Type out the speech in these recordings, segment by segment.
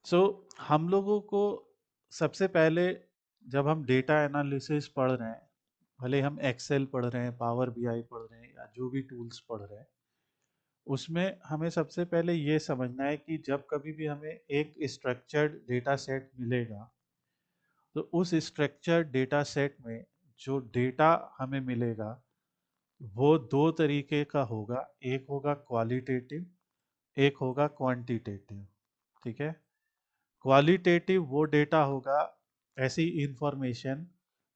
सो हम लोगों को सबसे पहले जब हम डेटा एनालिसिस पढ़ रहे हैं, भले हम एक्सेल पढ़ रहे हैं, पावर बीआई पढ़ रहे हैं या जो भी टूल्स पढ़ रहे हैं, उसमें हमें सबसे पहले ये समझना है कि जब कभी भी हमें एक स्ट्रक्चर्ड डेटा सेट मिलेगा, तो उस स्ट्रक्चर्ड डेटा सेट में जो डेटा हमें मिलेगा वो दो तरीके का होगा। एक होगा क्वालिटेटिव, एक होगा क्वांटिटेटिव। ठीक है। क्वालिटेटिव वो डेटा होगा, ऐसी इंफॉर्मेशन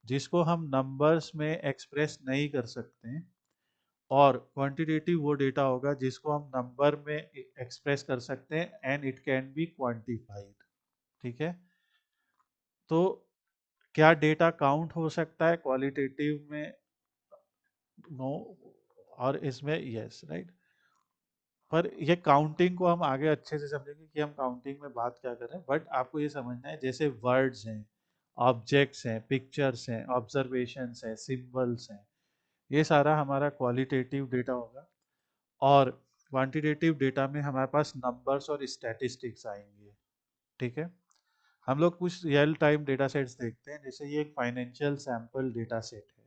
जिसको हम नंबर्स में एक्सप्रेस नहीं कर सकते हैं, और क्वांटिटेटिव वो डेटा होगा जिसको हम नंबर में एक्सप्रेस कर सकते हैं and it can be quantified. ठीक है। तो क्या डेटा काउंट हो सकता है क्वालिटेटिव में? नो। और इसमें यस, राइट। पर ये काउंटिंग को हम आगे अच्छे से समझेंगे कि हम काउंटिंग में बात क्या कर रहे हैं, बट आपको ये समझना है जैसे वर्ड्स हैं, ऑब्जेक्ट्स हैं, पिक्चर्स हैं, ऑब्जर्वेशंस हैं, सिंबल्स हैं, ये सारा हमारा क्वालिटेटिव डेटा होगा। और क्वांटिटेटिव डेटा में हमारे पास नंबर्स और स्टैटिस्टिक्स आएंगे। ठीक है। हम लोग कुछ रियल टाइम डेटा सेट्स देखते हैं, जैसे ये एक फाइनेंशियल सैंपल डेटा सेट है।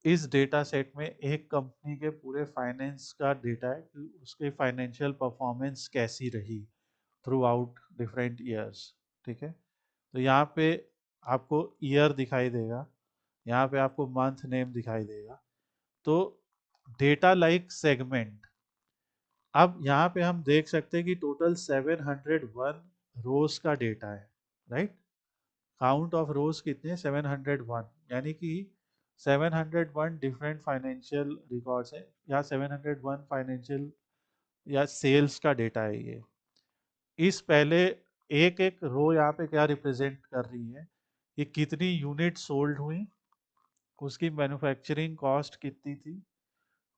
इस डेटा सेट में एक कंपनी के पूरे फाइनेंस का डेटा है कि उसके फाइनेंशियल परफॉर्मेंस कैसी रही थ्रू आउट डिफरेंट ईयर्स। ठीक है। तो यहाँ पे आपको ईयर दिखाई देगा, यहाँ पे आपको मंथ नेम दिखाई देगा। तो डेटा लाइक सेगमेंट। अब यहाँ पे हम देख सकते हैं कि टोटल 701 रोज का डेटा है, राइट। काउंट ऑफ रोज कितने? 701, यानी कि 701 डिफरेंट फाइनेंशियल रिकॉर्ड्स है, या 701 फाइनेंशियल या सेल्स का डेटा है ये। इस पहले एक एक रो यहाँ पे क्या रिप्रेजेंट कर रही है कि कितनी यूनिट सोल्ड हुई, उसकी मैन्युफैक्चरिंग कॉस्ट कितनी थी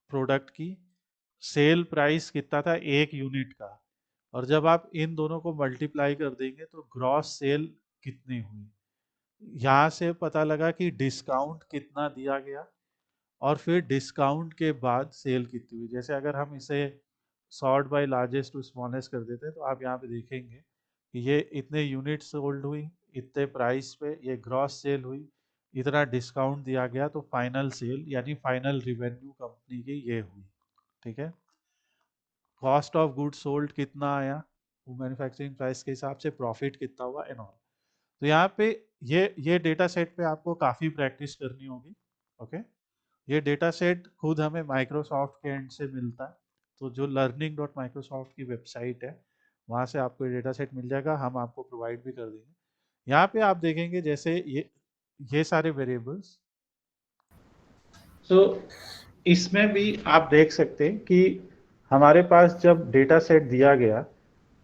प्रोडक्ट की, सेल प्राइस कितना था एक यूनिट का, और जब आप इन दोनों को मल्टीप्लाई कर देंगे तो ग्रॉस सेल कितनी हुई। यहाँ से पता लगा कि डिस्काउंट कितना दिया गया, और फिर डिस्काउंट के बाद सेल कितनी हुई। जैसे अगर हम इसे sort by largest to smallest कर देते हैं, तो आप यहाँ पे देखेंगे कि ये इतने यूनिट सोल्ड हुई, इतने प्राइस पे, ये ग्रॉस सेल हुई, इतना डिस्काउंट दिया गया, तो फाइनल सेल यानी फाइनल रिवेन्यू कंपनी की ये हुई। ठीक है। कॉस्ट ऑफ गुड सोल्ड कितना आया, वो मैन्युफैक्चरिंग प्राइस के हिसाब से प्रॉफिट कितना हुआ एंड ऑल। तो यहाँ पे ये डेटा सेट पे आपको काफ़ी प्रैक्टिस करनी होगी। ओके। ये डेटा सेट खुद हमें माइक्रोसॉफ्ट के एंड से मिलता है। तो जो learning.microsoft की वेबसाइट है, वहाँ से आपको ये डेटा सेट मिल जाएगा, हम आपको प्रोवाइड भी कर देंगे। यहाँ पे आप देखेंगे जैसे ये सारे वेरिएबल्स। सो इसमें भी आप देख सकते हैं कि हमारे पास जब डेटा सेट दिया गया,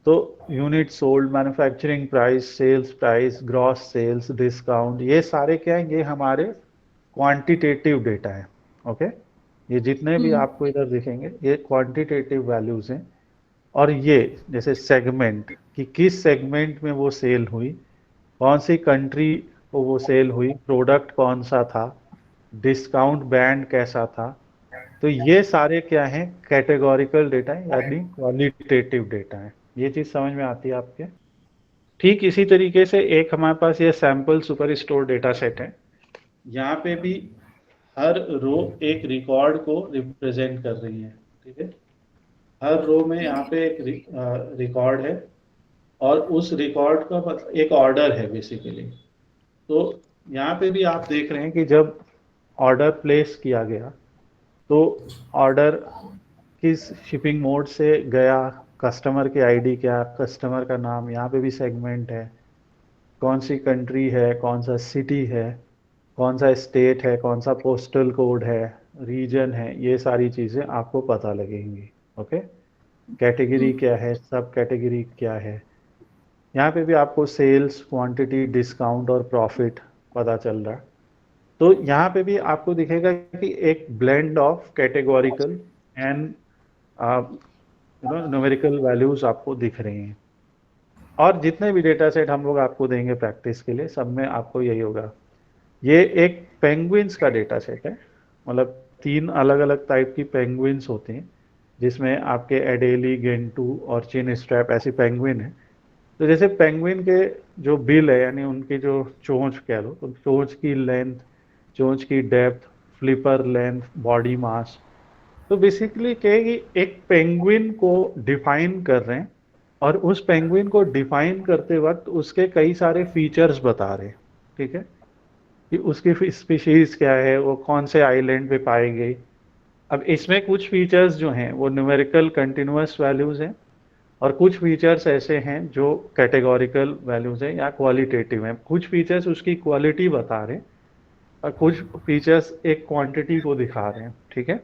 तो unit sold, manufacturing price, sales price, gross sales, discount, ये सारे क्या हैं? ये हमारे क्वांटिटेटिव डेटा है। ओके। ये जितने भी हम्म। आपको इधर दिखेंगे ये क्वांटिटेटिव वैल्यूज हैं। और ये जैसे सेगमेंट, कि किस सेगमेंट में वो सेल हुई, कौन सी कंट्री को वो सेल हुई, प्रोडक्ट कौन सा था, डिस्काउंट बैंड कैसा था। तो ये सारे क्या हैं? कैटेगोरिकल डेटा है, यानी क्वालिटेटिव डेटा है। ये चीज़ समझ में आती है आपके? ठीक इसी तरीके से एक हमारे पास ये sample super store data set है। यहाँ पे भी हर रो एक रिकॉर्ड को रिप्रेजेंट कर रही है। ठीक है। हर रो में यहाँ ठीक है। पे एक रिकॉर्ड है, और उस रिकॉर्ड का मतलब एक ऑर्डर है बेसिकली। तो यहाँ पे भी आप देख रहे हैं कि जब ऑर्डर प्लेस किया गया, तो ऑर्डर किस शिपिंग मोड से गया, कस्टमर की आईडी क्या, कस्टमर का नाम, यहाँ पे भी सेगमेंट है, कौन सी कंट्री है, कौन सा सिटी है, कौन सा स्टेट है, कौन सा पोस्टल कोड है, रीजन है, ये सारी चीज़ें आपको पता लगेंगी। ओके। कैटेगरी क्या है, सब कैटेगरी क्या है, यहाँ पे भी आपको सेल्स, क्वांटिटी, डिस्काउंट और प्रॉफिट पता चल रहा है। तो यहाँ पे भी आपको दिखेगा कि एक blend of categorical and numerical values आपको दिख रही हैं। और जितने भी डेटा सेट हम लोग आपको देंगे प्रैक्टिस के लिए, सब में आपको यही होगा। ये एक पेंगुइन्स का डेटा सेट है, मतलब 3 अलग अलग टाइप की पेंगुइन्स होती हैं, जिसमें आपके एडेली, गेंटू और चिन स्ट्रैप ऐसी पेंगुइन है। तो जैसे पेंगुइन के जो बिल है यानी उनकी जो चोंच कह लो, तो चोंच की लेंथ, चोंच की depth, flipper length, body mass, तो बेसिकली क्या है कि एक पेंगुइन को डिफाइन कर रहे हैं और उस पेंगुइन को डिफाइन करते वक्त उसके कई सारे फीचर्स बता रहे हैं, ठीक है, कि उसकी स्पीशीज क्या है, वो कौन से आइलैंड पे पाई गई। अब इसमें कुछ फीचर्स जो हैं वो न्यूमेरिकल कंटिन्यूअस वैल्यूज हैं और कुछ फीचर्स ऐसे हैं जो कैटेगोरिकल वैल्यूज हैं या क्वालिटेटिव हैं। कुछ फीचर्स उसकी क्वालिटी बता रहे हैं और कुछ फीचर्स एक क्वांटिटी को दिखा रहे हैं, ठीक है।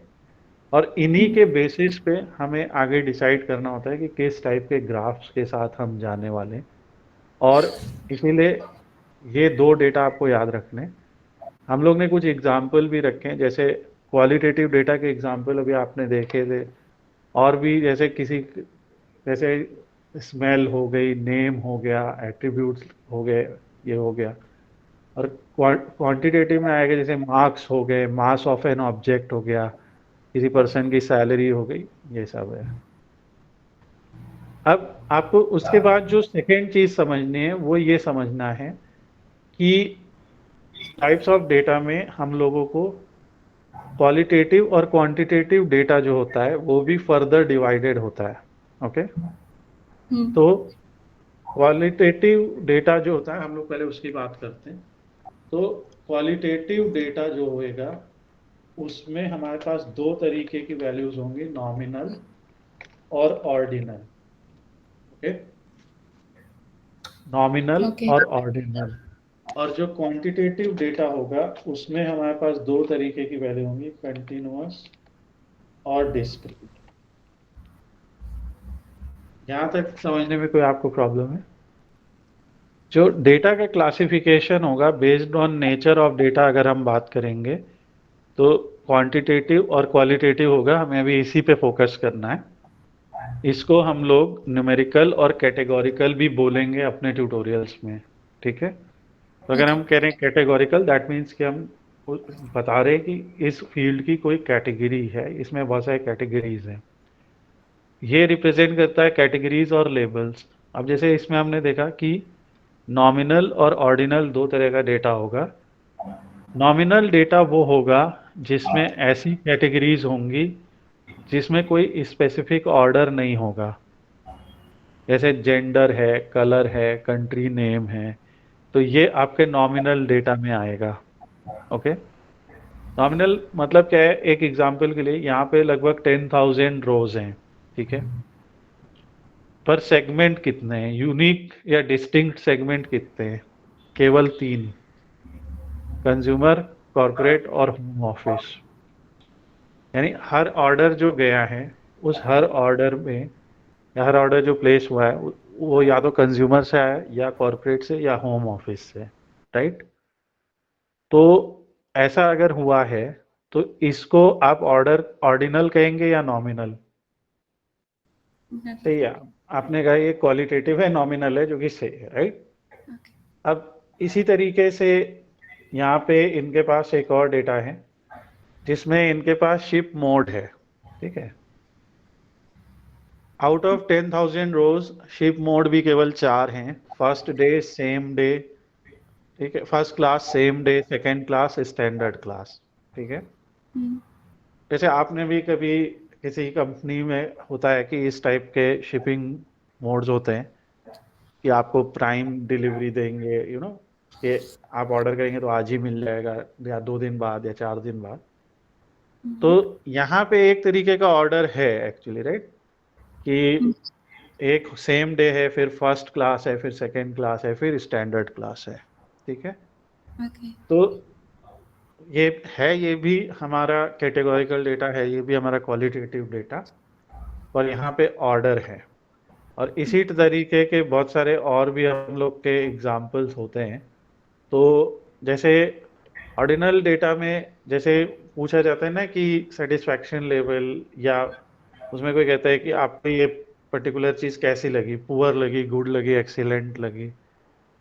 और इन्हीं के बेसिस पे हमें आगे डिसाइड करना होता है कि किस टाइप के ग्राफ्स के साथ हम जाने वाले हैं। और इसीलिए ये दो डेटा आपको याद रखने हैं। हम लोग ने कुछ एग्जाम्पल भी रखे हैं, जैसे क्वालिटेटिव डेटा के एग्जाम्पल अभी आपने देखे थे, और भी जैसे किसी, जैसे स्मेल हो गई, नेम हो गया, एट्रीब्यूट्स हो गए, ये हो गया। और क्वांटिटेटिव में आएगा जैसे मार्क्स हो गए, मास ऑफ एन ऑब्जेक्ट हो गया, किसी पर्सन की सैलरी हो गई, ये सब है। अब आपको उसके बाद जो सेकेंड चीज समझनी है वो ये समझना है कि टाइप्स ऑफ डेटा में हम लोगों को क्वालिटेटिव और क्वांटिटेटिव डेटा जो होता है वो भी फर्दर डिवाइडेड होता है। ओके, तो क्वालिटेटिव डेटा जो होता है, हम लोग पहले उसकी बात करते हैं। तो क्वालिटेटिव डेटा जो होएगा उसमें हमारे पास दो तरीके की वैल्यूज होंगी, नॉमिनल और ऑर्डिनल। Okay, nominal okay. और ऑर्डिनल। और जो क्वांटिटेटिव डेटा होगा उसमें हमारे पास दो तरीके की वैल्यू होंगी, कंटिन्यूअस और डिस्क्रीट। यहाँ तक समझने में कोई आपको प्रॉब्लम है? जो डेटा का क्लासिफिकेशन होगा based on nature of data, अगर हम बात करेंगे तो क्वांटिटेटिव और क्वालिटेटिव होगा, हमें अभी इसी पे फोकस करना है। इसको हम लोग न्यूमेरिकल और कैटेगोरिकल भी बोलेंगे अपने ट्यूटोरियल्स में, ठीक है। तो अगर ओके। हम कह रहे हैं कैटेगोरिकल, दैट मीन्स कि हम बता रहे हैं कि इस फील्ड की कोई कैटेगरी है, इसमें बहुत सारे कैटेगरीज हैं। ये रिप्रेजेंट करता है कैटेगरीज और लेबल्स। अब जैसे इसमें हमने देखा कि नॉमिनल और ऑर्डिनल दो तरह का डेटा होगा। नॉमिनल डेटा वो होगा जिसमें ऐसी कैटेगरीज होंगी जिसमें कोई स्पेसिफिक ऑर्डर नहीं होगा, जैसे जेंडर है, कलर है, कंट्री नेम है, तो ये आपके नॉमिनल डेटा में आएगा। ओके, नॉमिनल मतलब क्या है, एक एग्जांपल के लिए यहाँ पे लगभग 10,000 रोज हैं, ठीक है। पर सेगमेंट कितने हैं, यूनिक या डिस्टिंक्ट सेगमेंट कितने हैं? केवल तीन, कंज्यूमर, कॉरपोरेट और होम ऑफिस। यानी हर ऑर्डर जो गया है, उस हर ऑर्डर में, या हर ऑर्डर जो प्लेस हुआ है वो या तो कंज्यूमर से आया, या कॉरपोरेट से, या होम ऑफिस से, राइट। तो ऐसा अगर हुआ है तो इसको आप ऑर्डर ऑर्डिनल कहेंगे या नॉमिनल? सही है, आपने कहा ये क्वालिटेटिव है, नॉमिनल है, जो कि सही है, राइट। ओके। अब इसी तरीके से यहाँ पे इनके पास एक और डेटा है जिसमें इनके पास शिप मोड है, ठीक है। आउट ऑफ 10,000 रोज शिप मोड भी केवल चार हैं, फर्स्ट डे, सेम डे, ठीक है, first class, same day, second class, standard class, ठीक है। जैसे आपने भी कभी किसी कंपनी में होता है कि इस टाइप के शिपिंग मोड्स होते हैं कि आपको प्राइम डिलीवरी देंगे, कि आप ऑर्डर करेंगे तो आज ही मिल जाएगा, या 2 दिन बाद, या 4 दिन बाद। तो यहाँ पे एक तरीके का ऑर्डर है एक्चुअली, राइट, कि एक सेम डे है, फिर फर्स्ट क्लास है, फिर सेकंड क्लास है, फिर स्टैंडर्ड क्लास है, ठीक है। ओके। तो ये है, ये भी हमारा कैटेगोरिकल डेटा है, ये भी हमारा क्वालिटेटिव डेटा, और यहाँ पे ऑर्डर है। और इसी तरीके के बहुत सारे और भी हम लोग के एग्जाम्पल्स होते हैं। तो जैसे ऑर्डिनल डेटा में जैसे पूछा जाता है ना कि सेटिस्फैक्शन लेवल, या उसमें कोई कहता है कि आपको ये पर्टिकुलर चीज़ कैसी लगी, पुअर लगी, गुड लगी, एक्सीलेंट लगी,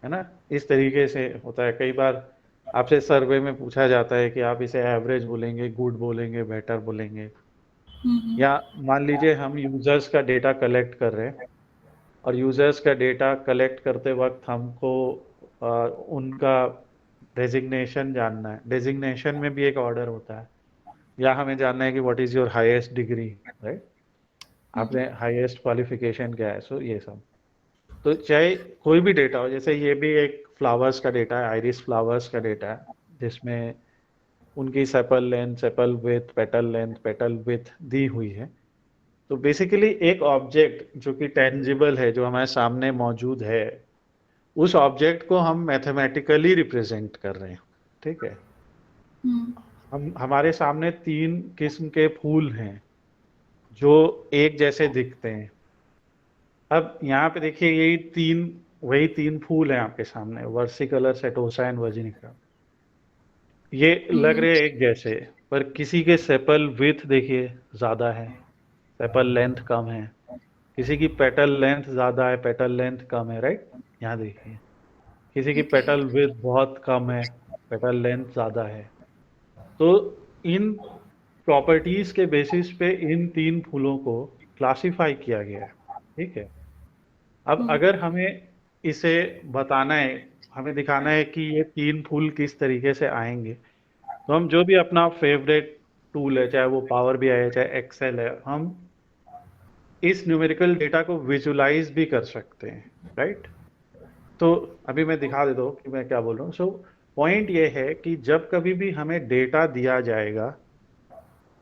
है ना। इस तरीके से होता है। कई बार आपसे सर्वे में पूछा जाता है कि आप इसे एवरेज बोलेंगे, गुड बोलेंगे, बेटर बोलेंगे। या मान लीजिए हम यूजर्स का डेटा कलेक्ट कर रहे हैं और यूजर्स का डेटा कलेक्ट करते वक्त हमको उनका डेजिग्नेशन जानना है। डेजिग्नेशन में भी एक ऑर्डर होता है, या हमें जानना है कि what is your highest degree, right, आपने हाईएस्ट क्वालिफिकेशन क्या है। सो ये सब, तो चाहे कोई भी डेटा हो, जैसे ये भी एक फ्लावर्स का डेटा है, आइरिस फ्लावर्स का डेटा है, जिसमें उनकी sepal length, sepal width, petal length, petal width दी हुई है। तो बेसिकली एक ऑब्जेक्ट जो कि टेंजिबल है, जो हमारे सामने मौजूद है, उस ऑब्जेक्ट को हम मैथमेटिकली रिप्रेजेंट कर रहे हैं, ठीक है। हम हमारे सामने 3 किस्म के फूल हैं जो एक जैसे दिखते हैं। अब यहाँ पे देखिए, वही 3 फूल हैं आपके सामने, वर्सिकलर, सेटोसा एंड वर्जिनिका। ये लग रहे एक जैसे, पर किसी के सेपल विड्थ देखिए ज्यादा है, सेपल लेंथ कम है, किसी की पेटल लेंथ ज्यादा है, पेटल लेंथ कम है, राइट। यहाँ देखिए, किसी की ओके। पेटल विड्थ बहुत कम है, पेटल लेंथ ज्यादा है। तो इन प्रॉपर्टीज के बेसिस पे इन 3 फूलों को क्लासिफाई किया गया है, ठीक है। अब अगर हमें इसे बताना है, हमें दिखाना है कि ये 3 फूल किस तरीके से आएंगे, तो हम जो भी अपना फेवरेट टूल है, चाहे वो पावर बीआई है, चाहे एक्सेल है, हम इस न्यूमेरिकल डेटा को विजुलाइज भी कर सकते हैं, राइट। तो अभी मैं दिखा देता हूँ कि मैं क्या बोल रहा हूँ। सो पॉइंट ये है कि जब कभी भी हमें डेटा दिया जाएगा,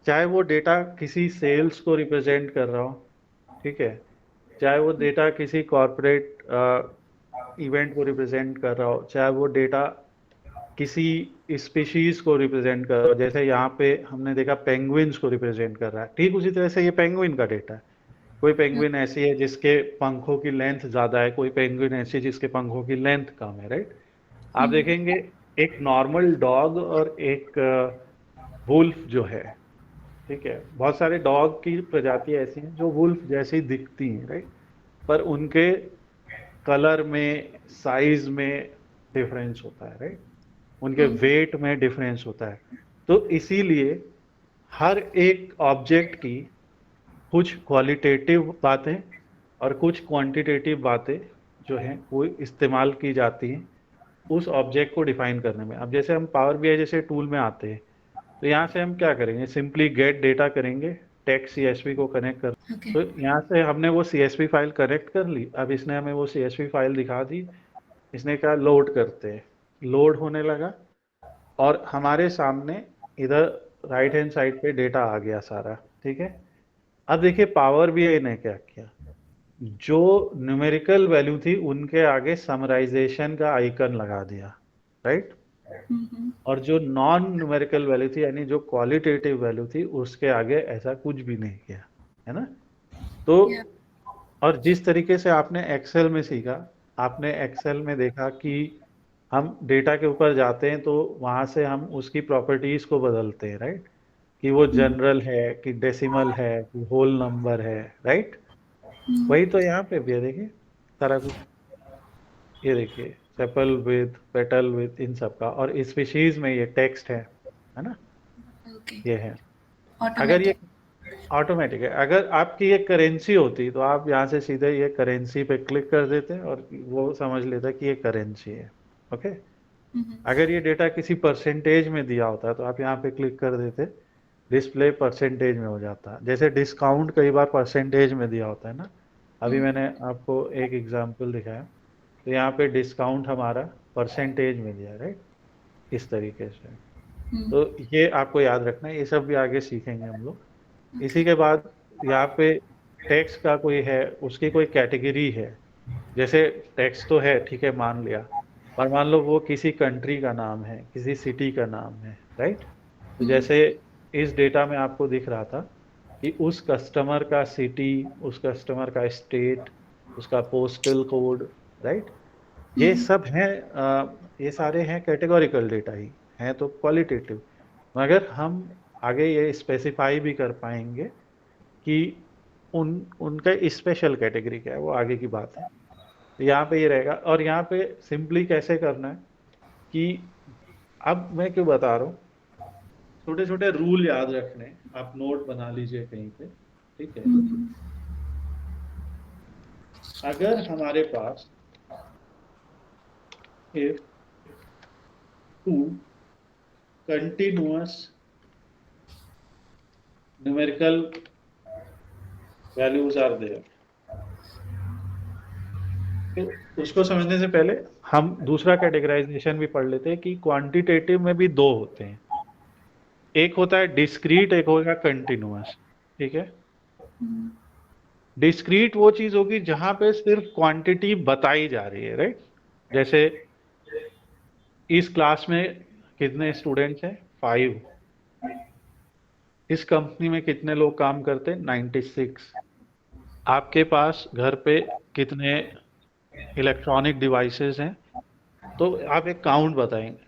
चाहे वो डेटा किसी सेल्स को रिप्रेजेंट कर रहा हो, ठीक है, चाहे वो डेटा किसी कॉरपोरेट इवेंट को रिप्रेजेंट कर रहा हो, चाहे वो डेटा किसी स्पीशीज को रिप्रेजेंट कर रहा हो, जैसे यहाँ पे हमने देखा पेंगुइन्स को रिप्रेजेंट कर रहा है, ठीक उसी तरह से ये पेंगुइन का डेटा है। कोई पेंगुइन ऐसी है जिसके पंखों की लेंथ ज्यादा है, कोई पेंगुइन ऐसी है जिसके पंखों की लेंथ कम है, राइट। आप देखेंगे एक नॉर्मल डॉग और एक वुल्फ जो है, ठीक है, बहुत सारे डॉग की प्रजाति ऐसी हैं जो वुल्फ जैसी दिखती हैं, राइट, पर उनके कलर में, साइज में डिफरेंस होता है, राइट, उनके वेट में डिफरेंस होता है। तो इसीलिए हर एक ऑब्जेक्ट की कुछ क्वालिटेटिव बातें और कुछ क्वांटिटेटिव बातें जो हैं वो इस्तेमाल की जाती हैं उस ऑब्जेक्ट को डिफाइन करने में। अब जैसे हम पावर बीआई जैसे टूल में आते हैं, तो यहाँ से हम क्या करेंगे, सिंपली गेट डेटा करेंगे, टेक्स्ट सीएसवी को कनेक्ट कर। ओके। तो यहाँ से हमने वो सीएसवी फाइल कनेक्ट कर ली। अब इसने हमें वो सीएसवी फाइल दिखा दी, इसने कहा लोड करते हैं, लोड होने लगा और हमारे सामने इधर राइट हैंड साइड पे डेटा आ गया सारा, ठीक है। अब देखिए पावर बीआई ने क्या किया, जो न्यूमेरिकल वैल्यू थी उनके आगे समराइजेशन का आइकन लगा दिया, राइट। और जो नॉन न्यूमेरिकल वैल्यू थी, यानी जो क्वालिटेटिव वैल्यू थी, उसके आगे ऐसा कुछ भी नहीं किया, है ना। तो और जिस तरीके से आपने एक्सेल में सीखा, आपने एक्सेल में देखा कि हम डेटा के ऊपर जाते हैं तो वहां से हम उसकी प्रॉपर्टीज को बदलते हैं, राइट, कि वो जनरल है, कि डेसिमल है, कि होल नंबर है, राइट। वही तो यहाँ पे भी है, देखिए सारा कुछ, ये देखिए सेपल विथ, पेटल विथ, इन सब का, और स्पीशीज में ये टेक्स्ट है ना, ओके। ये है। अगर ये ऑटोमेटिक। ऑटोमेटिक है, अगर आपकी ये करेंसी होती तो आप यहाँ से सीधे ये करेंसी पे क्लिक कर देते और वो समझ लेता कि ये करेंसी है, ओके। अगर ये डेटा किसी परसेंटेज में दिया होता है तो आप यहाँ पे क्लिक कर देते, डिस्प्ले परसेंटेज में हो जाता। जैसे डिस्काउंट कई बार परसेंटेज में दिया होता है ना, अभी मैंने आपको एक एग्जांपल दिखाया, तो यहाँ पे डिस्काउंट हमारा परसेंटेज में दिया, राइट, इस तरीके से। तो ये आपको याद रखना है, ये सब भी आगे सीखेंगे हम लोग। इसी के बाद यहाँ पे टेक्स्ट का कोई है, उसकी कोई कैटेगरी है, जैसे टेक्स्ट तो है, ठीक है, मान लिया, और मान लो वो किसी कंट्री का नाम है, किसी सिटी का नाम है, राइट। तो जैसे इस डेटा में आपको दिख रहा था कि उस कस्टमर का सिटी, उस कस्टमर का स्टेट, उसका पोस्टल कोड, राइट, ये सब हैं, ये सारे हैं कैटेगोरिकल डेटा ही हैं, तो क्वालिटेटिव। मगर हम आगे ये स्पेसिफाई भी कर पाएंगे कि उनका स्पेशल कैटेगरी क्या है, वो आगे की बात है। तो यहाँ पे ये रहेगा, और यहाँ पे सिंपली कैसे करना है कि अब मैं क्यों बता रहा हूँ, छोटे छोटे रूल याद रखने, आप नोट बना लीजिए कहीं पे, ठीक है। अगर हमारे पास if two continuous numerical values are there, तो उसको समझने से पहले हम दूसरा कैटेगराइजेशन भी पढ़ लेते हैं कि क्वांटिटेटिव में भी दो होते हैं, एक होता है डिस्क्रीट, एक होगा कंटिन्यूअस। ठीक है, डिस्क्रीट वो चीज होगी जहां पे सिर्फ क्वांटिटी बताई जा रही है, राइट। जैसे इस क्लास में कितने स्टूडेंट्स हैं, 5। इस कंपनी में कितने लोग काम करते हैं, 96। आपके पास घर पे कितने इलेक्ट्रॉनिक डिवाइसेस हैं, तो आप एक काउंट बताएंगे।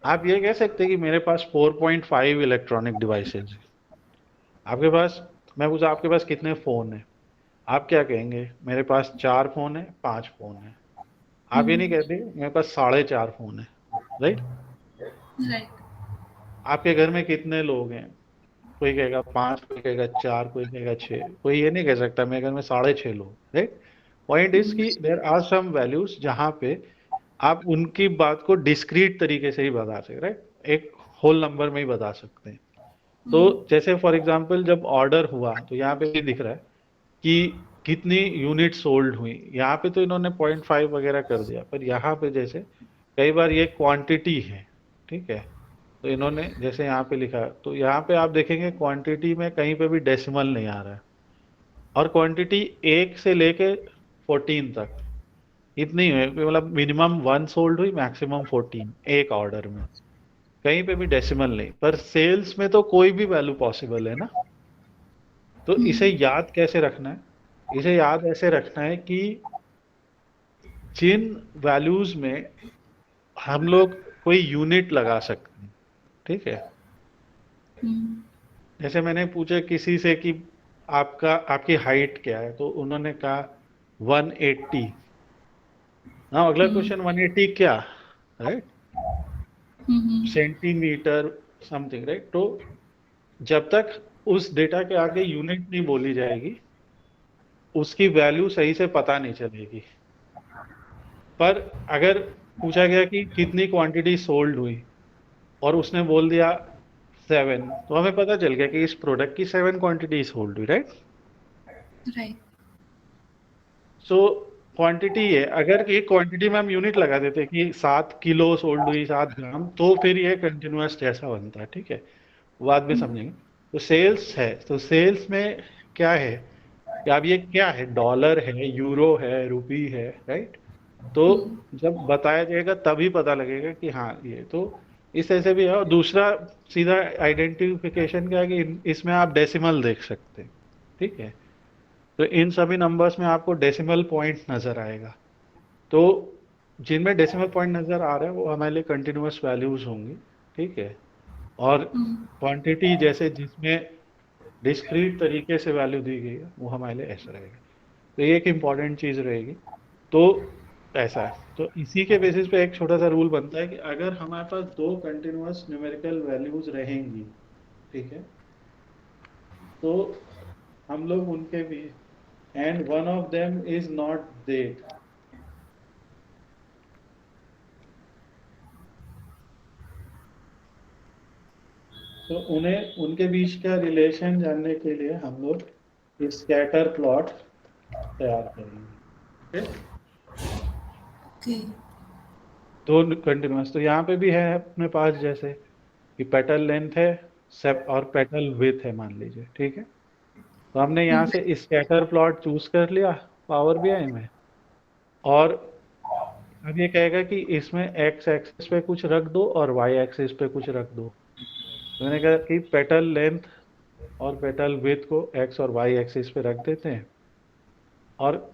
आप ये कह सकते हैं कि मेरे पास 4.5 इलेक्ट्रॉनिक डिवाइसेस हैं। आपके पास, मैं पूछा आपके पास कितने फ़ोन हैं, आप क्या कहेंगे, मेरे पास 4 फ़ोन है, 5 फ़ोन है। आप ये नहीं कहते मेरे पास 4.5 फ़ोन है, राइट। राइट। आपके घर में कितने लोग हैं, कोई कहेगा 5, कोई कहेगा 4, कोई कहेगा 6। कोई ये नहीं कह सकता मेरे घर में 6.5 लोग, राइट। पॉइंट इज कि देर आर सम वैल्यूज जहाँ पे आप उनकी बात को डिस्क्रीट तरीके से ही बता सकते, राइट, एक होल नंबर में ही बता सकते हैं। तो जैसे फॉर एग्जांपल जब ऑर्डर हुआ तो यहाँ पे ये दिख रहा है कि कितनी यूनिट सोल्ड हुई। यहाँ पे तो इन्होंने 0.5 वगैरह कर दिया, पर यहाँ पे जैसे कई बार ये क्वांटिटी है, ठीक है, तो इन्होंने जैसे यहाँ पे लिखा, तो यहाँ पे आप देखेंगे क्वांटिटी में कहीं पे भी डेसिमल नहीं आ रहा है, और क्वांटिटी 1 से लेके 14 तक इतनी है, मतलब मिनिमम 1 सोल्ड हुई, मैक्सिमम 14 एक ऑर्डर में, कहीं पे भी डेसिमल नहीं। पर सेल्स में तो कोई भी वैल्यू पॉसिबल है ना। तो इसे याद कैसे रखना है, इसे याद ऐसे रखना है कि जिन वैल्यूज में हम लोग कोई यूनिट लगा सकते हैं, ठीक है। जैसे मैंने पूछा किसी से कि आपकी हाइट क्या है, तो उन्होंने कहा 180। ना अगला क्वेश्चन 180 क्या, राइट, सेंटीमीटर समथिंग, राइट। तो जब तक उस डेटा के आगे यूनिट नहीं बोली जाएगी उसकी वैल्यू सही से पता नहीं चलेगी। पर अगर पूछा गया कि कितनी क्वांटिटी सोल्ड हुई और उसने बोल दिया 7, तो हमें पता चल गया कि इस प्रोडक्ट की 7 क्वांटिटी सोल्ड हुई, राइट। राइट। सो क्वांटिटी है, अगर एक क्वांटिटी में हम यूनिट लगा देते कि 7 किलो सोल्ड हुई, 7 ग्राम, तो फिर ये कंटिन्यूअस जैसा बनता है, ठीक है, वो बात भी समझेंगे। तो सेल्स है, तो सेल्स में क्या है कि अब ये क्या है, डॉलर है, यूरो है, रुपी है, राइट। तो जब बताया जाएगा तभी पता लगेगा कि हाँ ये तो इस तरह से भी है। और दूसरा सीधा आइडेंटिफिकेशन क्या है कि इसमें आप डेसिमल देख सकते हैं, ठीक है। तो इन सभी नंबर्स में आपको डेसिमल पॉइंट नजर आएगा, तो जिनमें डेसिमल पॉइंट नजर आ रहा है वो हमारे लिए कंटिन्यूअस वैल्यूज होंगी, ठीक है। और क्वांटिटी जैसे जिसमें डिस्क्रीट तरीके से वैल्यू दी गई है वो हमारे लिए ऐसा रहेगा। तो ये एक इम्पॉर्टेंट चीज रहेगी। तो ऐसा है, तो इसी के बेसिस पे एक छोटा सा रूल बनता है कि अगर हमारे पास दो कंटिन्यूअस न्यूमेरिकल वैल्यूज रहेंगी, ठीक है, तो हम लोग उनके भी, and one of them is not date, तो उन्हें उनके बीच का रिलेशन जानने के लिए हम लोग स्कैटर प्लॉट तैयार करेंगे, ठीक है। ओके। दो कंटिन्यूअस, तो यहाँ पे भी है अपने पास जैसे कि पेटल लेंथ है सब और पेटल विथ है मान लीजिए, ठीक है। तो हमने यहाँ से स्कैटर प्लॉट चूज कर लिया पावर बीआई में, और अब ये कहेगा कि इसमें एक्स एक्सिस पे कुछ रख दो और वाई एक्सिस पे कुछ रख दो। तो मैंने कहा कि पेटल लेंथ और पेटल विथ को एक्स और वाई एक्सिस पे रख देते हैं, और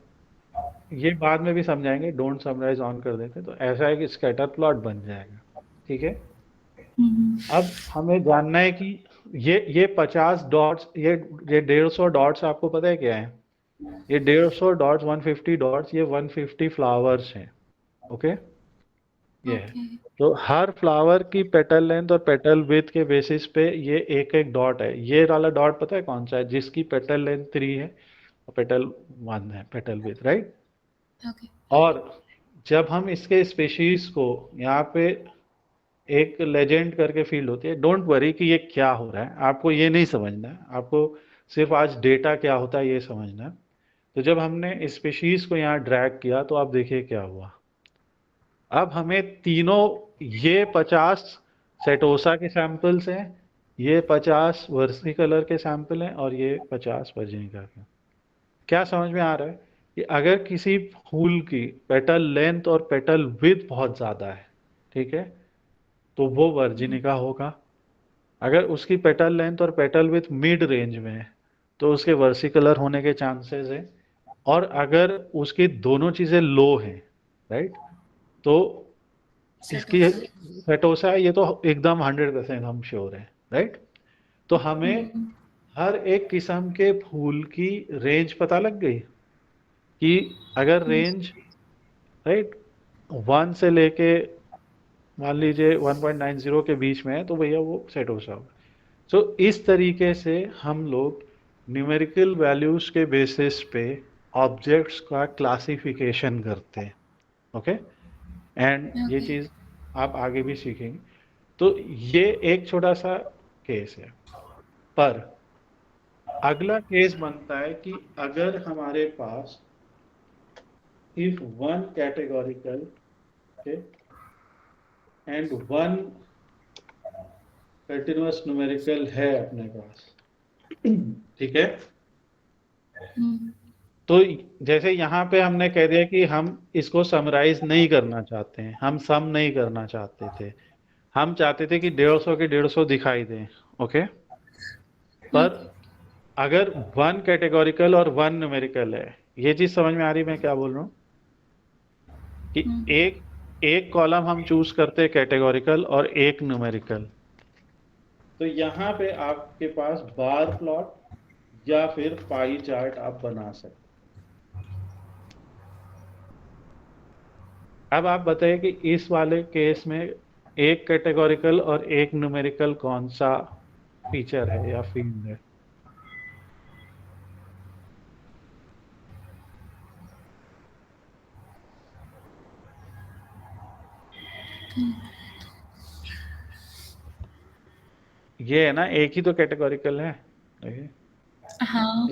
ये बाद में भी समझाएंगे, डोंट समराइज ऑन कर देते हैं। तो ऐसा है कि स्कैटर प्लॉट बन जाएगा, ठीक है। अब हमें जानना है कि ये 50 डॉट्स, ये 150 डॉट्स आपको पता है क्या है, ये 150 डॉट्स, 150 डॉट्स, ये 150 फ्लावर्स हैं, ओके, ये है। ओके। तो हर फ्लावर की पेटल लेंथ और पेटल विड्थ के बेसिस पे ये एक एक डॉट है। ये वाला डॉट पता है कौन सा है, जिसकी पेटल लेंथ 3 है और पेटल 1 है, पेटल विड्थ, राइट। ओके। और जब हम इसके स्पीशीज को यहाँ पे एक लेजेंड करके फील्ड होती है, डोंट वरी कि ये क्या हो रहा है, आपको ये नहीं समझना है, आपको सिर्फ आज डेटा क्या होता है ये समझना है। तो जब हमने स्पीशीज को यहाँ ड्रैग किया तो आप देखिए क्या हुआ। अब हमें तीनों, ये 50 सेटोसा के सैंपल्स हैं, ये 50 वर्सिकलर के सैंपल हैं और ये 50 वर्जिनिका के। क्या समझ में आ रहा है कि अगर किसी फूल की पेटल लेंथ और पेटल विड्थ बहुत ज़्यादा है, ठीक है, तो वो वर्जिनिका होगा। अगर उसकी पेटल लेंथ और पेटल विड्थ मिड रेंज में है तो उसके वर्सिकलर होने के चांसेस है। और अगर उसकी दोनों चीज़ें लो हैं, राइट, तो इसकी सेटोसा। सेटोसा है, ये तो एकदम 100% हम श्योर हैं, राइट। तो हमें हर एक किस्म के फूल की रेंज पता लग गई कि अगर रेंज, राइट, 1 से लेके मान लीजिए 1.90 के बीच में है तो भैया वो सेटोसा होगा। सो इस तरीके से हम लोग न्यूमेरिकल वैल्यूज के बेसिस पे ऑब्जेक्ट्स का क्लासिफिकेशन करते हैं। ओके, एंड ये ओके। चीज़ आप आगे भी सीखेंगे। तो ये एक छोटा सा केस है। पर अगला केस बनता है कि अगर हमारे पास if one categorical, okay, and one continuous numerical है अपने पास, ठीक है, तो जैसे यहाँ पे हमने कह दिया कि हम इसको समराइज नहीं करना चाहते हैं, हम सम नहीं करना चाहते थे, हम चाहते थे कि 150 के 150 दिखाई दें। ओके, पर अगर वन कैटेगोरिकल और वन न्यूमेरिकल है, ये चीज समझ में आ रही है मैं क्या बोल रहा हूँ, कि एक एक कॉलम हम चूज करते हैं कैटेगोरिकल और एक न्यूमेरिकल। तो यहाँ पे आपके पास बार प्लॉट या फिर पाई चार्ट आप बना सकते। अब आप बताइए कि इस वाले केस में एक कैटेगोरिकल और एक न्यूमेरिकल कौन सा फीचर है या फील्ड है। ये है ना, एक ही तो कैटेगोरिकल है, देखिए, हाँ,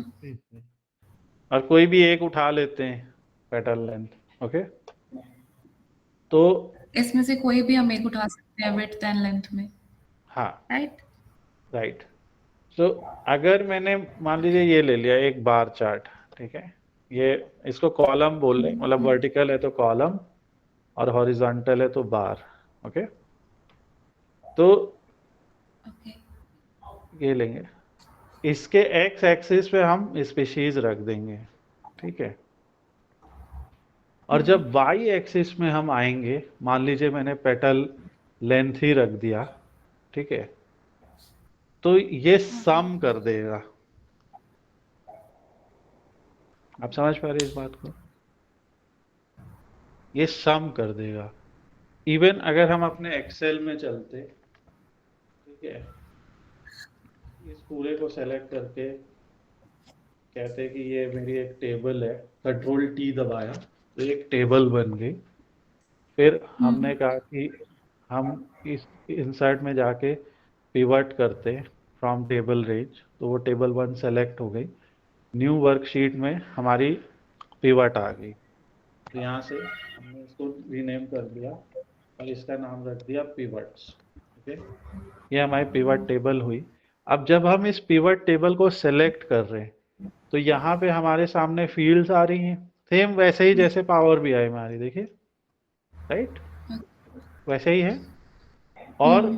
और कोई भी एक उठा लेते हैं पेटल लेंथ। ओके, तो इसमें से कोई भी हम एक उठा सकते हैं विड्थ एंड लेंथ में, हाँ, राइट? राइट। सो अगर मैंने मान लीजिए ये ले लिया एक बार चार्ट, ठीक है, ये इसको कॉलम बोल रहे हैं, मतलब वर्टिकल है तो कॉलम और हॉरिजॉन्टल है तो बार। ओके, तो ओके। ये लेंगे, इसके एक्स एक्सिस पे हम स्पीशीज रख देंगे, ठीक है, और जब वाई एक्सिस में हम आएंगे, मान लीजिए मैंने पेटल लेंथ ही रख दिया, ठीक है, तो ये सम कर देगा। आप समझ पा रहे हैं इस बात को, ये सम कर देगा। इवन अगर हम अपने एक्सेल में चलते, ठीक है, इस पूरे को सेलेक्ट करके कहते हैं कि ये मेरी एक टेबल है, कंट्रोल टी दबाया तो एक टेबल बन गई। फिर हमने कहा कि हम इस इंसर्ट में जाके पिवट करते हैं फ्रॉम टेबल रेंज, तो वो टेबल 1 सेलेक्ट हो गई। न्यू वर्कशीट में हमारी पिवट आ गई, तो यहाँ से हमने इसको रीनेम कर दिया और इसका नाम रख दिया पिवट्स। ओके, ये हमारी पिवट टेबल हुई। अब जब हम इस पिवट टेबल को सेलेक्ट कर रहे हैं तो यहाँ पे हमारे सामने फील्ड्स आ रही हैं, सेम वैसे ही जैसे पावर भी आई हमारी, देखिए, राइट, वैसे ही है। और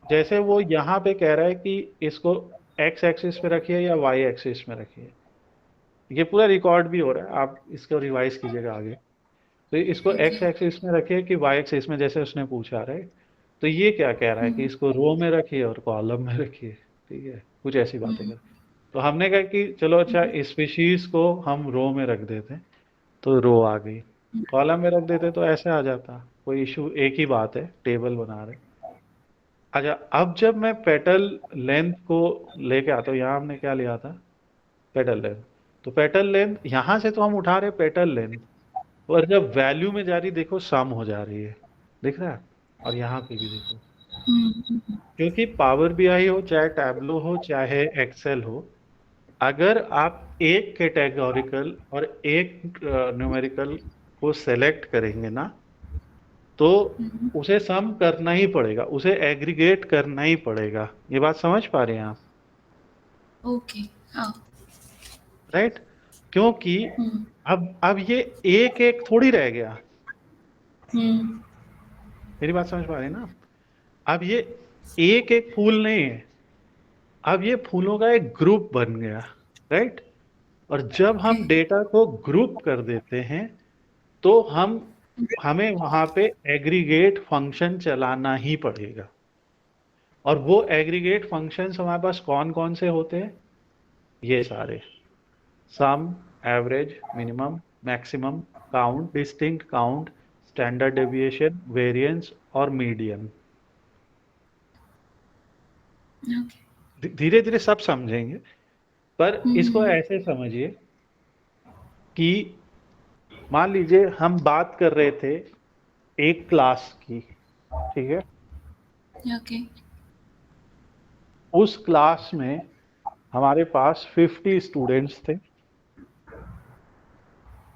जैसे वो यहाँ पे कह रहा है कि इसको एक्स एक्सिस पे रखिए या वाई एक्सिस में रखिए, ये पूरा रिकॉर्ड भी हो रहा है, आप इसको रिवाइज कीजिएगा आगे। तो इसको ओके। एक्स एक्सिस में रखिए कि वाई एक्सिस में, जैसे उसने पूछा, राइट। तो ये क्या कह रहा है कि इसको रो में रखिए और कॉलम में रखिए, ठीक है, कुछ ऐसी बातें कर। तो हमने कहा कि चलो अच्छा, स्पीशीज को हम रो में रख देते, तो रो आ गई, कॉलम में रख देते तो ऐसे आ जाता, कोई इशू, एक ही बात है, टेबल बना रहे। अच्छा, अब जब मैं पेटल लेंथ को लेके आता हूँ, यहाँ हमने क्या लिया था, पेटल लेंथ, तो पेटल लेंथ यहाँ से तो हम उठा रहे पेटल लेंथ, और जब वैल्यू में जा रही देखो सम हो जा रही है, दिख रहा है? और यहाँ पे भी देखो, क्योंकि पावर बीआई हो चाहे टैबलो हो चाहे एक्सेल हो, अगर आप एक कैटेगोरिकल और एक न्यूमेरिकल को सेलेक्ट करेंगे ना, तो उसे सम करना ही पड़ेगा, उसे एग्रीगेट करना ही पड़ेगा। ये बात समझ पा रहे हैं आप? ओके। हाँ। राइट? क्योंकि हम्म। अब ये एक एक थोड़ी रह गया। हम्म। मेरी बात समझ पा रहे हैं ना? अब ये एक एक फूल नहीं है, अब ये फूलों का एक ग्रुप बन गया। राइट? और जब ओके। हम डेटा को ग्रुप कर देते हैं, तो हमें वहां पे एग्रीगेट फंक्शन चलाना ही पड़ेगा। और वो एग्रीगेट फंक्शंस हमारे पास कौन कौन से होते हैं? ये सारे: sum, average, minimum, maximum, count, distinct count, standard deviation, variance और मीडियन। ओके। धीरे धीरे सब समझेंगे, पर इसको ऐसे समझिए कि मान लीजिए हम बात कर रहे थे एक क्लास की, ठीक है? ओके। उस क्लास में हमारे पास 50 स्टूडेंट्स थे,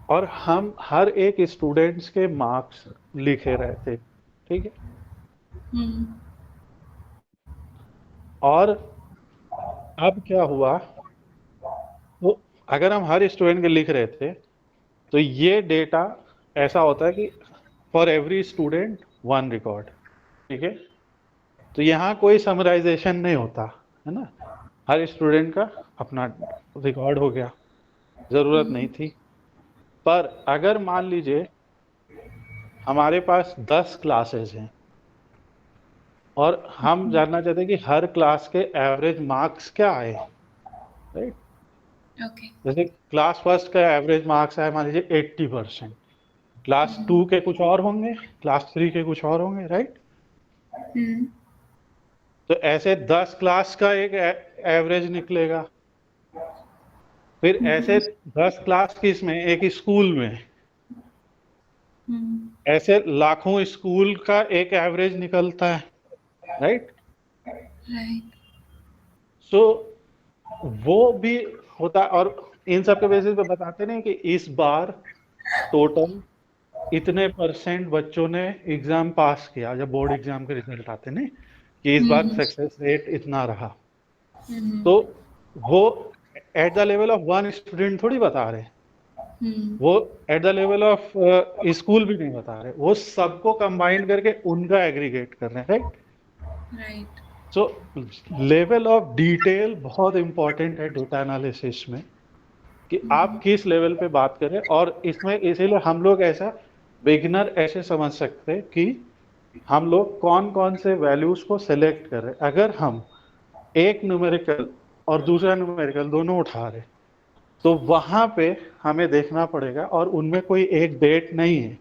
और हम हर एक स्टूडेंट्स के मार्क्स लिखे रहे थे, ठीक है? और अब क्या हुआ, तो अगर हम हर स्टूडेंट के लिख रहे थे, तो ये डेटा ऐसा होता है कि for every student one record, ठीक है? तो यहाँ कोई समराइजेशन नहीं होता, है ना? हर स्टूडेंट का अपना रिकॉर्ड हो गया, जरूरत नहीं थी। पर अगर मान लीजिए हमारे पास 10 क्लासेस हैं, और हम जानना चाहते हैं कि हर क्लास के एवरेज मार्क्स क्या आए, राइट? ओके। जैसे क्लास फर्स्ट का एवरेज मार्क्स आए मान लीजिए 80%, क्लास 2 के कुछ और होंगे, क्लास 3 के कुछ और होंगे, राइट? तो ऐसे 10 क्लास का एक एवरेज निकलेगा। फिर ऐसे 10 क्लास किस में, एक स्कूल में, ऐसे लाखों स्कूल का एक एवरेज निकलता है, राइट? राइट। सो वो भी होता है। और इन सब के बेसिस पे बताते नहीं कि इस बार टोटल इतने परसेंट बच्चों ने एग्जाम पास किया, जब बोर्ड एग्जाम के रिजल्ट आते नहीं, कि इस बार सक्सेस रेट इतना रहा। तो वो at the level of one student थोड़ी बता रहे, वो at the level of school भी नहीं बता रहे, वो सबको कंबाइन करके उनका एग्रीगेट कर रहे हैं, right? Right. So level of detail बहुत इंपॉर्टेंट है डेटा एनालिसिस में, कि आप किस लेवल पे बात करें। और इसमें इसीलिए हम लोग ऐसा बिगिनर ऐसे समझ सकते हैं कि हम लोग कौन कौन से वैल्यूज को सिलेक्ट कर रहे हैं। अगर हम एक न्यूमेरिकल और दूसरा न्यूमेरिकल दोनों उठा रहे, तो वहां पे हमें देखना पड़ेगा, और उनमें कोई एक डेट नहीं है,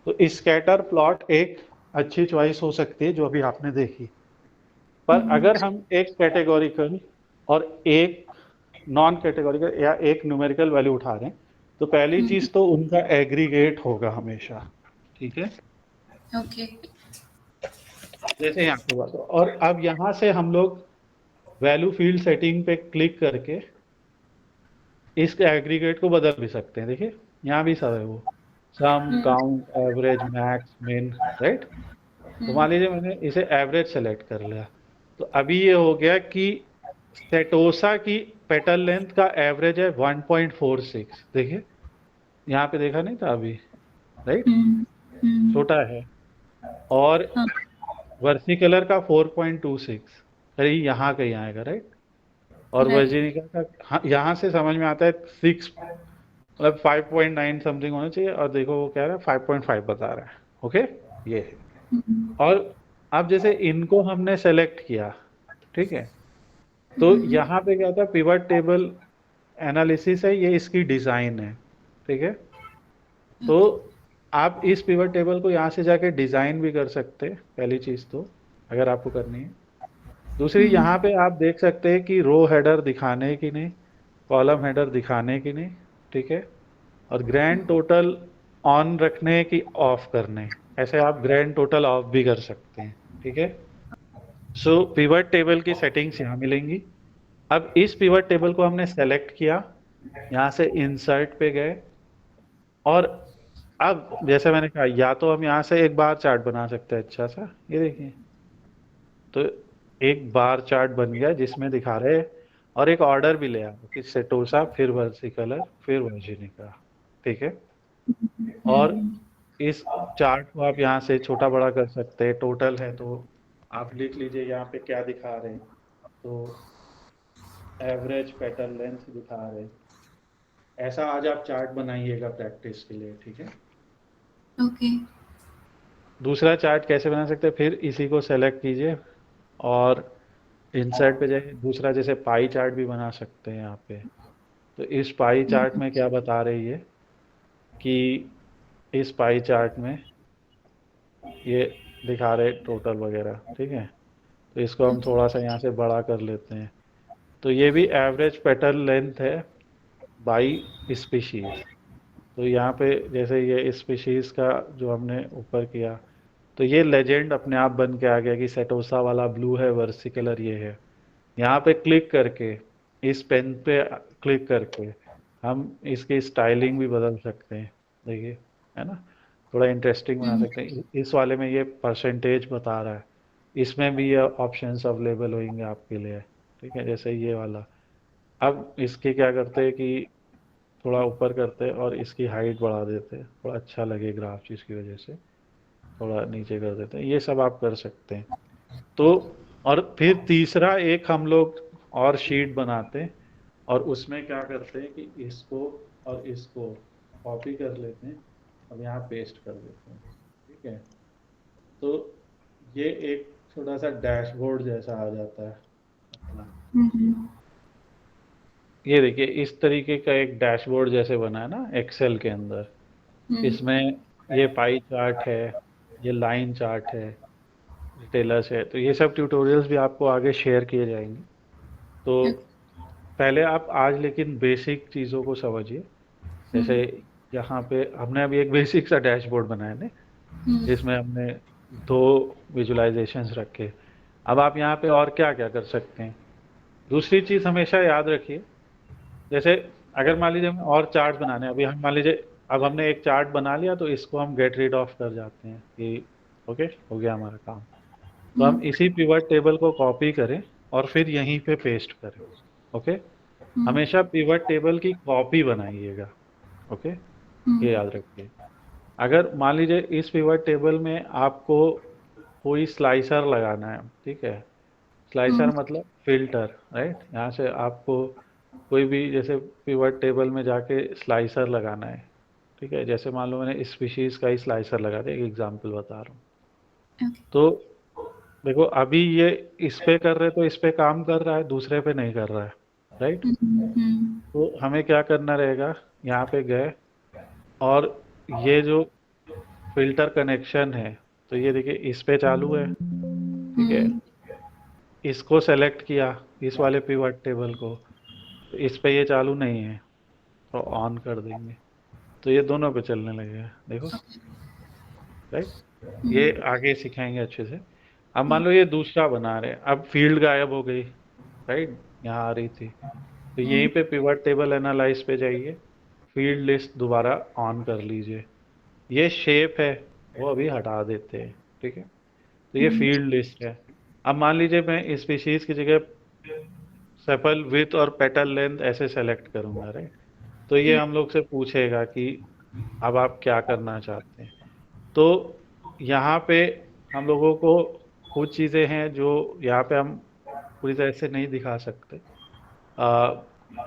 तो स्कैटर प्लॉट एक अच्छी चॉइस हो सकती है जो अभी आपने देखी। पर अगर हम एक कैटेगोरिकल और एक नॉन कैटेगोरिकल या एक न्यूमेरिकल वैल्यू उठा रहे हैं, तो पहली चीज तो उनका एग्रीगेट होगा हमेशा, ठीक है? ओके। जैसे यहाँ पे बात हो, और अब यहाँ से हम लोग वैल्यू फील्ड सेटिंग पे क्लिक करके इस एग्रीगेट को बदल भी सकते हैं। देखिए यहाँ भी सब है, वो सम, काउंट, एवरेज, मैक्स, मिन, राइट? तो मान लीजिए मैंने इसे एवरेज सेलेक्ट कर लिया, तो अभी ये हो गया कि सेटोसा की पेटल लेंथ का एवरेज है 1.46। देखिए यहाँ पे देखा नहीं था अभी, राइट? छोटा है। और वर्सिकलर का 4.26, अरे यहाँ कहीं आएगा, राइट? और राइट। वर्जिनिका का हाँ, यहाँ से समझ में आता है 6, मतलब 5.9 समथिंग होना चाहिए, और देखो वो कह रहा है 5.5 बता रहा है। ओके, ये है। और अब जैसे इनको हमने सेलेक्ट किया, ठीक है? तो यहाँ पे क्या होता है, पिवट टेबल एनालिसिस है, ये इसकी डिजाइन है, ठीक है? तो आप इस पिवट टेबल को यहाँ से जाके डिजाइन भी कर सकते हैं, पहली चीज तो, अगर आपको करनी है। दूसरी, यहाँ पे आप देख सकते हैं कि रो हेडर दिखाने है कि नहीं, कॉलम हेडर दिखाने की नहीं, ठीक है? और ग्रैंड टोटल ऑन रखने कि ऑफ करने, ऐसे आप ग्रैंड टोटल ऑफ भी कर सकते हैं, ठीक है। सो पिवट टेबल की सेटिंग्स यहाँ मिलेंगी। अब इस पिवट टेबल को हमने सेलेक्ट किया, यहाँ से इंसर्ट पे गए, और अब जैसे मैंने कहा, या तो हम यहाँ से एक बार चार्ट बना सकते हैं अच्छा सा, ये देखिए, तो एक बार चार्ट बन गया जिसमें दिखा रहे हैं, और एक ऑर्डर भी ले आया कि सेटोसा फिर वर्सिकलर फिर वर्जिनिका, ठीक है। और हम्म। इस चार्ट को आप यहाँ से छोटा बड़ा कर सकते हैं, टोटल है तो आप लिख लीजिए यहाँ पे क्या दिखा रहे हैं, तो एवरेज पेटल लेंथ दिखा रहे हैं। ऐसा आज आप चार्ट बनाइएगा प्रैक्टिस के लिए, ठीक है। ओके। दूसरा चार्ट कैसे बना सकते हैं, फिर इसी को सेलेक्ट कीजिए और इंसर्ट पे जाइए, दूसरा जैसे पाई चार्ट भी बना सकते हैं यहाँ पे। तो इस पाई चार्ट में क्या बता रही है कि इस पाई चार्ट में ये दिखा रहे टोटल वगैरह, ठीक है। तो इसको हम ओके। थोड़ा सा यहाँ से बड़ा कर लेते हैं। तो ये भी एवरेज पेटल लेंथ है बाई स्पीशीज। तो यहाँ पे जैसे ये स्पीशीज का जो हमने ऊपर किया, तो ये लेजेंड अपने आप बन के आ गया कि सेटोसा वाला ब्लू है, वर्सिकलर ये है। यहाँ पे क्लिक करके, इस पेन पे क्लिक करके हम इसकी स्टाइलिंग भी बदल सकते हैं, देखिए, है ना, थोड़ा इंटरेस्टिंग बना सकते हैं। इस वाले में ये परसेंटेज बता रहा है, इसमें भी ये ऑप्शंस अवेलेबल होंगे आपके लिए, ठीक है, जैसे ये वाला। अब इसके क्या करते हैं कि थोड़ा ऊपर करते हैं और इसकी हाइट बढ़ा देते हैं, थोड़ा अच्छा लगे ग्राफ, जिसकी वजह से थोड़ा नीचे कर देते हैं, ये सब आप कर सकते हैं। तो और फिर तीसरा एक हम लोग और शीट बनाते हैं, और उसमें क्या करते हैं कि इसको और इसको कॉपी कर लेते हैं और यहाँ पेस्ट कर देते हैं, ठीक है। तो ये एक छोटा सा डैशबोर्ड जैसा आ जाता है अपना। ये देखिए, इस तरीके का एक डैशबोर्ड जैसे बना है ना एक्सेल के अंदर। इसमें ये पाई चार्ट है, ये लाइन चार्ट है, रिटेलर्स है, तो ये सब ट्यूटोरियल्स भी आपको आगे शेयर किए जाएंगे। तो पहले आप आज लेकिन बेसिक चीज़ों को समझिए। जैसे यहाँ पे हमने अभी एक बेसिक सा डैशबोर्ड बनाया है, जिसमें हमने दो विजुलाइजेशंस रखे। अब आप यहाँ पे और क्या क्या कर सकते हैं, दूसरी चीज़ हमेशा याद रखिए, जैसे अगर मान लीजिए हमें और चार्ट बनाने हैं, अभी हम मान लीजिए अब हमने एक चार्ट बना लिया, तो इसको हम गेट रीड ऑफ कर जाते हैं कि ओके, हो गया हमारा काम। तो हम इसी पिवट टेबल को कॉपी करें और फिर यहीं पे पेस्ट करें, ओके। हमेशा पिवट टेबल की कॉपी बनाइएगा, ओके, ये याद रखिए। अगर मान लीजिए इस पिवट टेबल में आपको कोई स्लाइसर लगाना है, ठीक है, स्लाइसर मतलब फिल्टर, राइट, यहाँ से आपको कोई भी जैसे पिवट टेबल में जाके स्लाइसर लगाना है, ठीक है, जैसे मान लो मैंने स्पीशीज का ही स्लाइसर लगा दिया, एक एग्जांपल बता रहा हूँ। तो देखो अभी ये इस पे कर रहे तो इस पे काम कर रहा है, दूसरे पे नहीं कर रहा है, राइट। तो हमें क्या करना रहेगा, यहाँ पे गए और ये जो फिल्टर कनेक्शन है, तो ये देखिए इस पे चालू है, ठीक है, इसको सेलेक्ट किया, इस वाले पिवट टेबल को, तो इस पे ये चालू नहीं है, तो ऑन कर देंगे, तो ये दोनों पे चलने लगेगा, देखो, राइट। ये आगे सिखाएंगे अच्छे से। अब मान लो ये दूसरा बना रहे हैं, अब फील्ड गायब हो गई, राइट, यहाँ आ रही थी, तो यहीं पे पिवट टेबल एनालाइज पे जाइए, फील्ड लिस्ट दोबारा ऑन कर लीजिए। ये शेप है वो अभी हटा देते हैं, ठीक है, तो ये फील्ड लिस्ट है। अब मान लीजिए मैं स्पीशीज की जगह सेपल विथ और पेटल लेंथ ऐसे सेलेक्ट करूंगा, राइट, तो ये हम लोग से पूछेगा कि अब आप क्या करना चाहते हैं। तो यहाँ पे हम लोगों को कुछ चीज़ें हैं जो यहाँ पे हम पूरी तरह से नहीं दिखा सकते,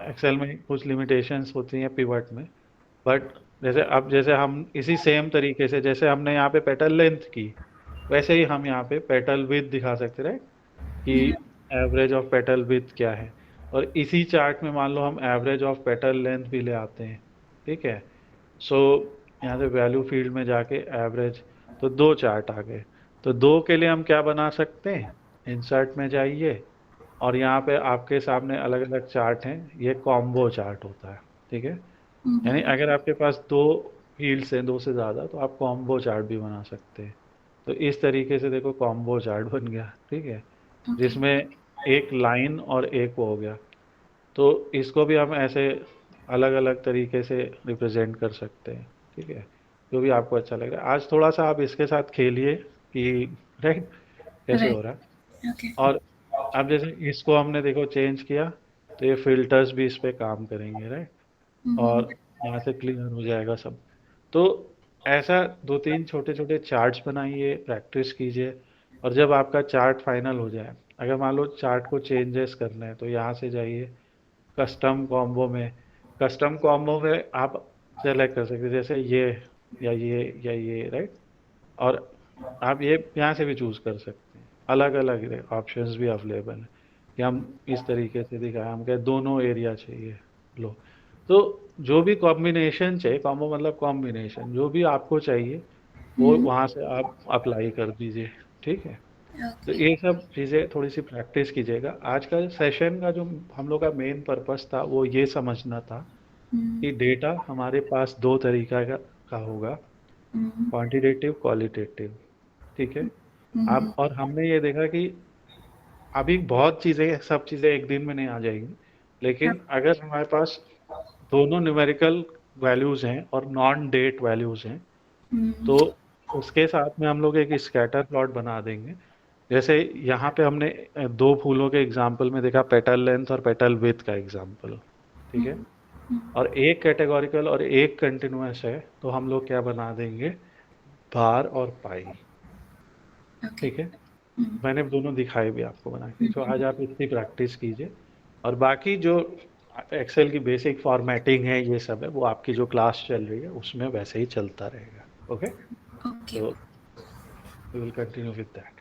एक्सेल में कुछ लिमिटेशंस होती हैं पिवट में, बट जैसे अब जैसे हम इसी सेम तरीके से जैसे हमने यहाँ पे पेटल लेंथ की, वैसे ही हम यहाँ पे पेटल विथ दिखा सकते, राइट, कि एवरेज ऑफ पेटल विथ क्या है। और इसी चार्ट में मान लो हम एवरेज ऑफ पेटल लेंथ भी ले आते हैं, ठीक है। सो यहाँ से वैल्यू फील्ड में जाके एवरेज, तो दो चार्ट आ गए। तो दो के लिए हम क्या बना सकते हैं, इंसर्ट में जाइए और यहाँ पे आपके सामने अलग अलग चार्ट हैं, ये कॉम्बो चार्ट होता है, ठीक है। यानी अगर आपके पास दो फील्ड्स हैं दो से ज़्यादा, तो आप कॉम्बो चार्ट भी बना सकते हैं। तो इस तरीके से देखो कॉम्बो चार्ट बन गया, ठीक है, ओके। जिसमें एक लाइन और एक वो हो गया। तो इसको भी हम ऐसे अलग अलग तरीके से रिप्रेजेंट कर सकते हैं, ठीक है, जो भी आपको अच्छा लग रहा है। आज थोड़ा सा आप इसके साथ खेलिए कि राइट कैसे हो राइट। रहा है। ओके। और अब जैसे इसको हमने देखो चेंज किया, तो ये फिल्टर्स भी इस पे काम करेंगे, राइट, हम्म। और यहाँ से क्लियर हो जाएगा सब। तो ऐसा दो तीन छोटे छोटे चार्ट्स बनाइए, प्रैक्टिस कीजिए, और जब आपका चार्ट फाइनल हो जाए, अगर मान लो चार्ट को चेंजेस करना है, तो यहाँ से जाइए कस्टम कॉम्बो में। कस्टम कॉम्बो में आप सेलेक्ट कर सकते हैं, जैसे ये या ये या ये, राइट। और आप ये यहाँ से भी चूज कर सकते हैं, अलग अलग ऑप्शंस भी अवेलेबल है कि हम इस तरीके से दिखाएं, हम क्या दोनों एरिया चाहिए लो। तो जो भी कॉम्बिनेशन चाहिए, कॉम्बो मतलब कॉम्बिनेशन, जो भी आपको चाहिए वो हम्म। वहाँ से आप अप्लाई कर दीजिए, ठीक है। तो ओके। ये सब चीज़ें थोड़ी सी प्रैक्टिस कीजिएगा। आज का सेशन का जो हम लोग का मेन पर्पस था वो ये समझना था हम्म। कि डेटा हमारे पास दो तरीका का होगा, हम्म। क्वांटिटेटिव क्वालिटेटिव, ठीक है। हम्म। अब और हमने ये देखा कि अभी बहुत चीज़ें, सब चीज़ें एक दिन में नहीं आ जाएंगी, लेकिन अगर हमारे पास दोनों न्यूमेरिकल वैल्यूज़ हैं और नॉन डेट वैल्यूज़ हैं, हम्म। तो उसके साथ में हम लोग एक स्कैटर प्लॉट बना देंगे। जैसे यहाँ पे हमने दो फूलों के एग्जाम्पल में देखा, पेटल लेंथ और पेटल विड्थ का एग्जाम्पल, ठीक है। और एक कैटेगोरिकल और एक कंटिन्यूअस है, तो हम लोग क्या बना देंगे, बार और पाई, ओके। ठीक है। मैंने दोनों दिखाए भी आपको बना के, तो आज आप इसकी प्रैक्टिस कीजिए। और बाकी जो एक्सेल की बेसिक फॉर्मेटिंग है, ये सब है, वो आपकी जो क्लास चल रही है उसमें वैसे ही चलता रहेगा, ओके। ओके। तो we will continue with that.